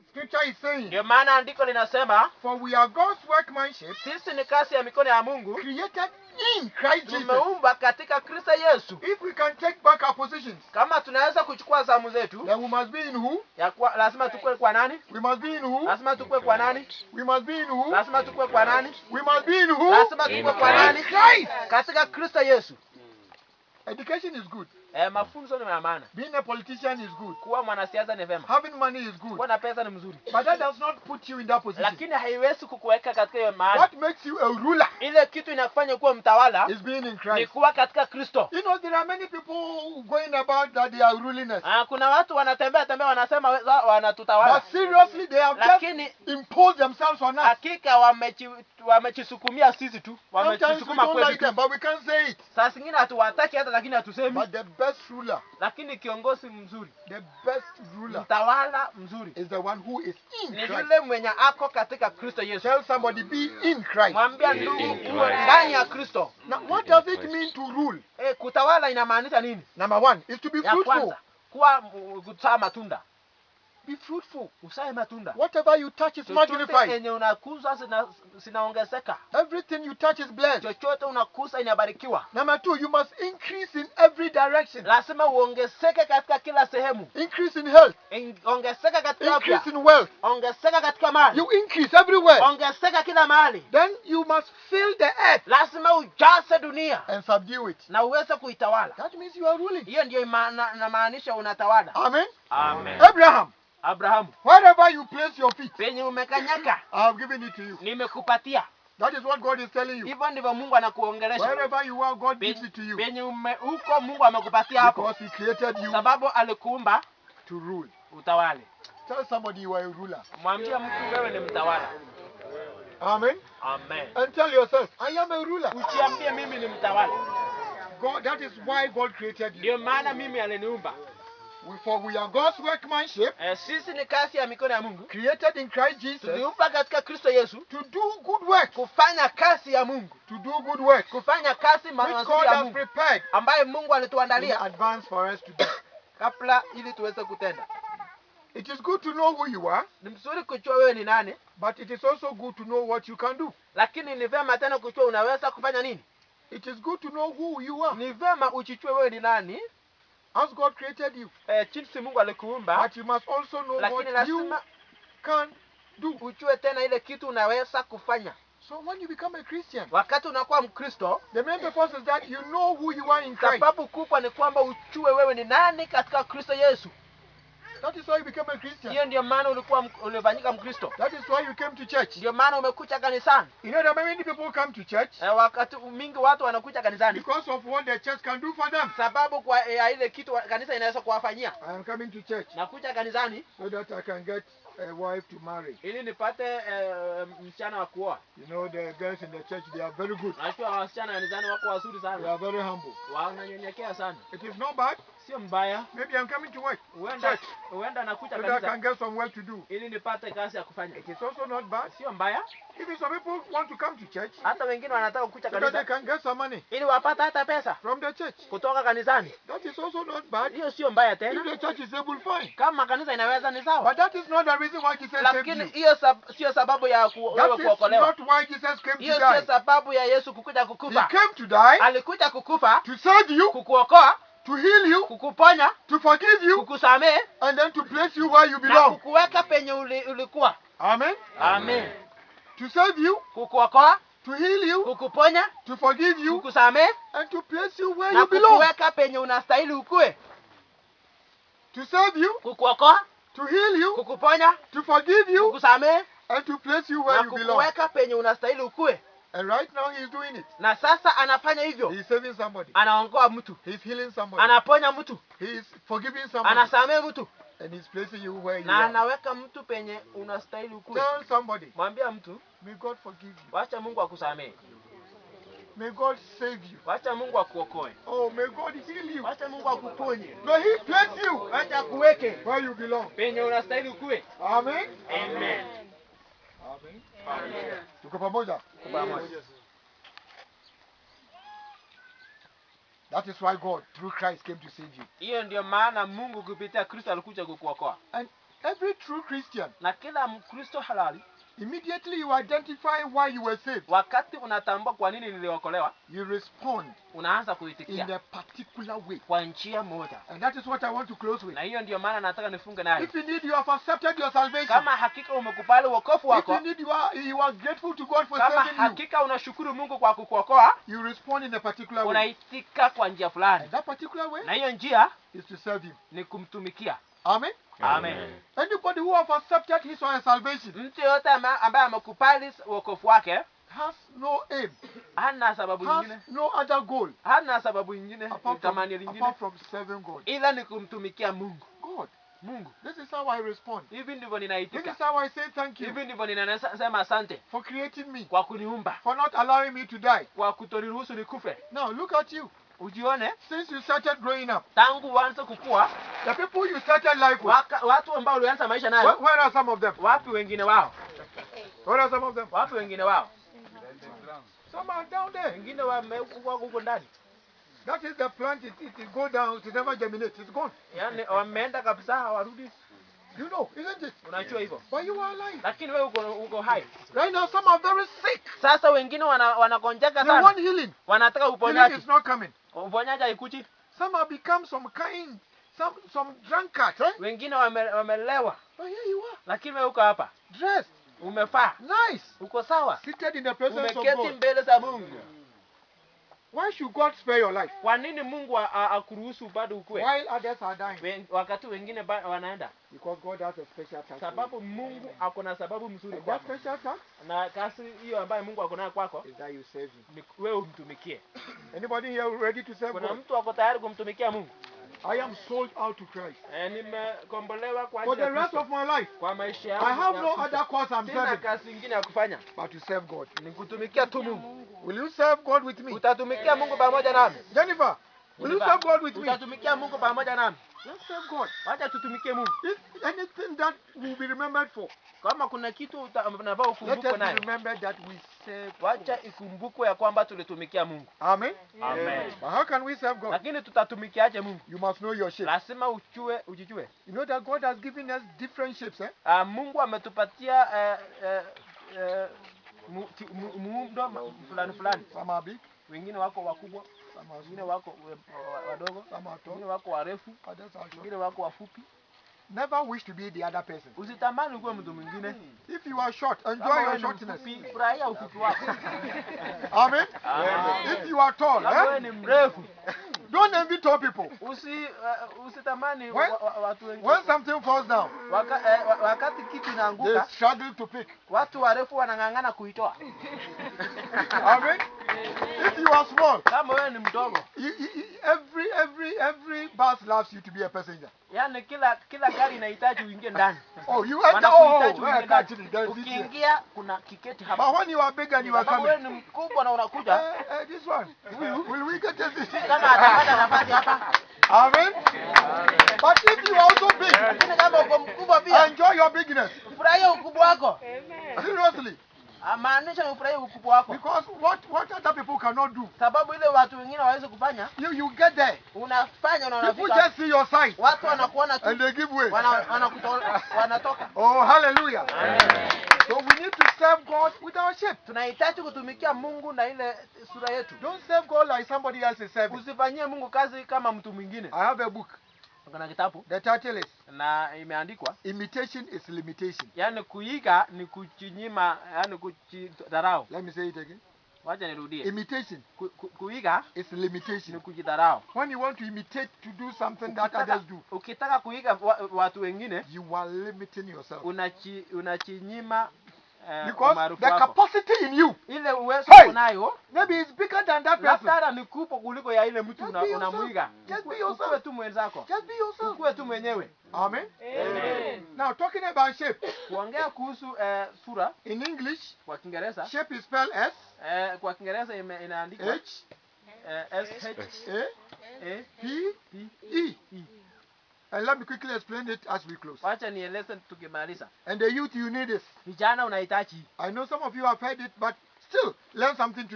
scripture is saying, Ndio maana andiko linasema, for we are God's workmanship, sisi ni kazi ya mikono ya Mungu, created in Christ Jesus. tumeumba katika Kristo Yesu. If we can take back our positions, Kama tunaweza kuchukua zamu zetu, then we must be in who? lazima tukue kwa nani? We must be in who? Lazima tukue kwa nani? We must be in who? Lazima tukue kwa nani? We must be in who? Lazima tukue kwa nani? Christ. Katika Kristo Yesu. Education is good. Mafunzo ni ya maana. Being a politician is good. Kuwa mwanasiasa ni vema. Having money is good. Kuwa na pesa ni mzuri. But that does not put you in that position. Lakini haiwezi kukuweka katika hiyo mahali. What makes you a ruler Ile kitu inakufanya kuwa mtawala is being in ni Christ. kuwa katika Kristo. You know, there are many people going about that they are ruling us. Kuna watu wanatembea wanasema wanatutawala. But seriously, they have just Lakini imposed themselves on us. hakika wamechisukumia sisi tu. Sometimes we Wamechisukuma don't kwetu like tu. them, but we can't say it. Saa zingine hatuwataki hata, lakini hatusemi. But the best ruler, Lakini kiongozi mzuri, the best ruler mtawala mzuri is the one who is in ni Christ. yule mwenye ako katika Kristo Yesu. Tell somebody, be in Christ. Mwambia ndugu uwe ndani ya Kristo. Now, what does it mean to rule? Kutawala inamaanisha nini? Number one is to be Ya fruitful. kwanza, kuwa kuzaa matunda. Be fruitful. Usae matunda. Whatever you touch is Chochote magnified. yenye unakuza zinaongezeka. Everything you touch is blessed. Chochote unakuza inabarikiwa. Number two, you must increase in every direction. Lazima uongezeke katika kila sehemu. Increase in health. Ongezeka katika afya. Increase in wealth. Ongezeka katika mali. You increase everywhere. Ongezeka kila mahali. Then you must fill the earth Lazima ujaze dunia and subdue it. na uweze kuitawala. That means you are ruling. Hiyo ndio inamaanisha unatawala. Amen. Amen. Abraham, wherever you place your feet, penye umekanyaka, I have given it to you. nimekupatia. That is what God is telling you. Hivyo ndivyo Mungu anakuongelesha. Wherever you are, God gives it to you. Penye uko Mungu amekupatia hapo. Because He created you Sababu alikuumba to rule. utawale. Tell somebody you are a ruler. Mwambie mtu wewe ni mtawala. Amen. Amen. And tell yourself, I am a ruler. Ujiambie mimi ni mtawala. God, that is why God created you. Ndio maana mimi aliniumba. For we are God's workmanship, Sisi ni kazi ya mikono ya Mungu. created in Christ Jesus, Tuliumba katika Kristo Yesu to do good work. kufanya kazi ya Mungu. To do good work. Kufanya kazi Which mazuri God ya has Mungu prepared ambaye Mungu in alituandalia advance for us to do. kabla ili tuweze kutenda. It is good to know who you are, Ni mzuri kujua wewe ni nani, but it is also good to know what you can do. lakini ni vema tena kujua unaweza kufanya nini. It is good to know who you are, Ni vema uchichue wewe ni nani, as God created you. jinsi Mungu alikuumba, But you must also know lakini what you lazima can do. ujue tena ile kitu unaweza kufanya. So when you become a Christian, Wakati unakuwa Mkristo, the main purpose is that you know who you are in Christ. sababu kubwa ni kwamba ujue wewe ni nani katika Kristo Yesu. That is why you became a Christian. Hiyo ndio maana ulifanyika Mkristo. That is why you came to church. Ndio maana umekuja kanisani. You know that many people come to church Wakati mingi watu wanakuja kanisani because of what the church can do for them. sababu kwa ile kitu kanisa inaweza kuwafanyia. I am coming to church Nakuja kanisani so that I can get a wife to marry. ili nipate msichana wa kuoa. You know, the girls in the church, they are very good. Najua wasichana kanisani wako wazuri They sana. are very humble. Wananyenyekea sana. It is not bad. Sio mbaya. Maybe I'm coming to work. Huenda nakuja So that I kanisa can get some work to do. ili nipate kazi ya kufanya. It is also not bad. Sio mbaya. Even some people want to come to church Hata wengine wanataka kukuja so that they kanisa can get some money ili wapate hata pesa from the church. kutoka kanisani. That is also not bad. Hiyo sio mbaya If tena. the church is able, fine. Kama kanisa inaweza ni sawa. But that is not the reason why Jesus saved Lakini you. hiyo sio sababu ya wewe That is kuokolewa. not why Jesus came Hiyo to sio die. sababu ya Yesu kukuja He kukufa. came to die, Alikuja kukufa, to save you, kukuokoa, to heal you, kukuponya, to forgive you, kukusamehe and then to place you where you na belong. kukuweka penye ulikuwa. Amen. Amen. To save you, Kukuokoa, to heal you, kukuponya, to forgive you, kukusamehe and to place you where na you belong. kukuweka penye unastahili ukue. To save you, Kukuokoa, to heal you, kukuponya, to forgive you, kukusamehe and to place you where na you belong. kukuweka penye unastahili ukue. And right now he is doing it. Na sasa anafanya hivyo. He is saving somebody. Anaongoa mtu, He is healing somebody. anaponya mtu, He is forgiving somebody. anasamehe mtu And he is placing you where you na are. anaweka mtu penye unastahili ukue. Tell somebody, Mwambia mtu, may God forgive you. wacha Mungu akusamehe. May God save you. Wacha Mungu akuokoe. Oh, may God heal you. Wacha Mungu akuponye. May he place you Wacha akuweke where you belong. penye unastahili ukue. Amen. Amen. Amen. Tuko pamoja. Pamoja. That is why God, through Christ, came to save you. Hiyo ndio maana Mungu kupitia Kristo alikuja kukuokoa. And every true Christian, Na kila Mkristo halali, immediately you identify why you were saved, wakati unatambua kwa nini niliokolewa, you respond unaanza in kuitikia a particular way. kwa njia moja. And that is what I want to close with. Na hiyo ndio maana nataka nifunge nayo. If indeed you have accepted your salvation, Kama hakika umekubali wokovu if wako, indeed you are grateful to God for kama saving you, hakika unashukuru Mungu kwa kukuokoa, you respond in a particular way. unaitika kwa njia fulani. And that particular way Na hiyo njia is to serve Him. ni kumtumikia. Amen. Amen. Anybody who have accepted his or her salvation Mtu yote ambaye amekubali wokovu wake has no aim, hana sababu has nyingine, no other goal hana sababu nyingine, apart tamanio lingine from serving God. ila ni kumtumikia Mungu. God, Mungu. this is how I respond. Hivi ndivyo This ninaitika. is how I say thank you Hivi ndivyo ninasema asante for creating me, kwa kuniumba, for not allowing me to die. kwa kutoniruhusu nikufe. Now look at you. Ujione Since you started growing up, tangu uanze kukua, the people you started life with, watu ambao ulianza maisha nayo, where are some of them? wapi wengine wao? Where are some of them? Wapi wengine wao? Some are down there. Wengine wamekuwa huko ndani. That is the plant. It go down. It never germinate. It's gone. Yaani wameenda kabisa, hawarudi. You know, isn't it? Unajua hivyo. But you are alive. Lakini wewe uko hai. Right now, some are very sick. Sasa wengine wanakonjeka They want sana. healing. Wanataka Healing uponyaji. is not coming. Uponyaji haikuji. Some have become some drunkards, eh? Wengine wamelewa. But here you are, Lakini wewe uko hapa. dressed, Umefaa. nice, Uko sawa. seated in the presence of Umeketi God. mbele za Mungu. Why should God spare your life Kwa nini Mungu akuruhusu bado ukue? while others are dying? Wakati wengine wanaenda. Because God has a special task. Sababu Mungu ako na sababu mzuri And that kwako. special task Na kasi hiyo ambayo Mungu ako nayo kwako, is that you serve Him. ni wewe umtumikie. Anybody here ready to serve Kuna God? mtu ako tayari kumtumikia Mungu? I am sold out to Christ Nimekombolewa kwa for ajili the ya rest Kristo. of my life. Kwa maisha yangu. I have ya no Kristo. other cause I'm Sina serving kazi nyingine ya kufanya. but to serve God. Ni kutumikia tu Mungu. Will you serve God with me? Utatumikia Mungu pamoja nami. Jennifer, will you serve God with me? Utatumikia Mungu pamoja nami. Let's serve God. Wacha tutumikie Mungu. If anything that will be remembered for, Kama kuna kitu unavaa let ukumbukwe us nayo, remember that we serve. wacha ikumbukwe ya kwamba tulitumikia Mungu. Amen. Amen. But how can we serve God? Lakini tutatumikiaje Mungu? You must know your shape. Lazima ujijue. You know that God has given us different shapes, eh? Mungu ametupatia muundo fulani. Some are big, Wengine wako wakubwa, some are wengine small, wako wadogo, some are wengine tall, wako warefu, others are short. wengine wako wafupi. Never wish to be the other person. Usitamani kuwa mtu mwingine. If you are short, Kama enjoy wewe your ni shortness. mfupi, furahia ufupi wako. Amen. Amen. If you are tall, Kama wewe eh? ni mrefu, Don't envy tall people. usitamani watu wengine. When something falls down, Wakati kitu they inaanguka, struggle to pick. watu warefu wanang'ang'ana kuitoa. Amen. If you are small, Kama wewe ni mdogo, every bus loves you to be a passenger. yani kila gari inahitaji uingie ndani. Oh, you enter. Wanakuhitaji Oh, uingie I can't ndani. there is it here. Ukiingia kuna kiketi But hapa. when you are big and you are Kama wewe coming, ni mkubwa na unakuja, this one, will we get this? kama atapata nafasi hapa. Amen. But if you are also big, Lakini kama uko mkubwa pia, enjoy your bigness. furahia ukubwa wako. Seriously. Maanisha ufurahie ukubwa wako. Because what other people cannot do, Sababu ile watu wengine hawawezi kufanya, you get there. unafanya na People unafika. just see your size Watu wanakuona tu, and they give way. wanatoka. Oh, hallelujah. Amen. So we need to serve God with our shape. Tunahitaji kutumikia Mungu na ile sura yetu. Don't serve God like somebody else is serving. Usifanyie Mungu kazi kama mtu mwingine. I have a book. Kuna kitabu The title is na imeandikwa, Imitation is Limitation. yani kuiga ni kujinyima, yani kujidharau. Let me say it again. Wacha nirudie. Imitation Kuiga is ni limitation. kujidharau. When you want to imitate to do something that others do, Ukitaka kuiga watu wengine, you are limiting yourself. unachinyima Because umaarufu the wako. capacity in you, Ile uwezo Hey! uko nayo, maybe it's bigger than that person. labda ni kubwa kuliko ya ile mtu Just be yourself. unamuiga. Just be yourself. Ukuwe tu mwenzako. Just be yourself. Ukuwe tu mwenyewe. Amen. Amen. Now talking about shape. Kuongea kuhusu sura In English, kwa Kiingereza, shape is spelled S kwa Kiingereza inaandikwa H SH A P P E. And let me quickly explain it as we close. Wacha nieleze tukimaliza. And the youth, you need this. Vijana unahitaji. I know some of you have heard it, but still learn something to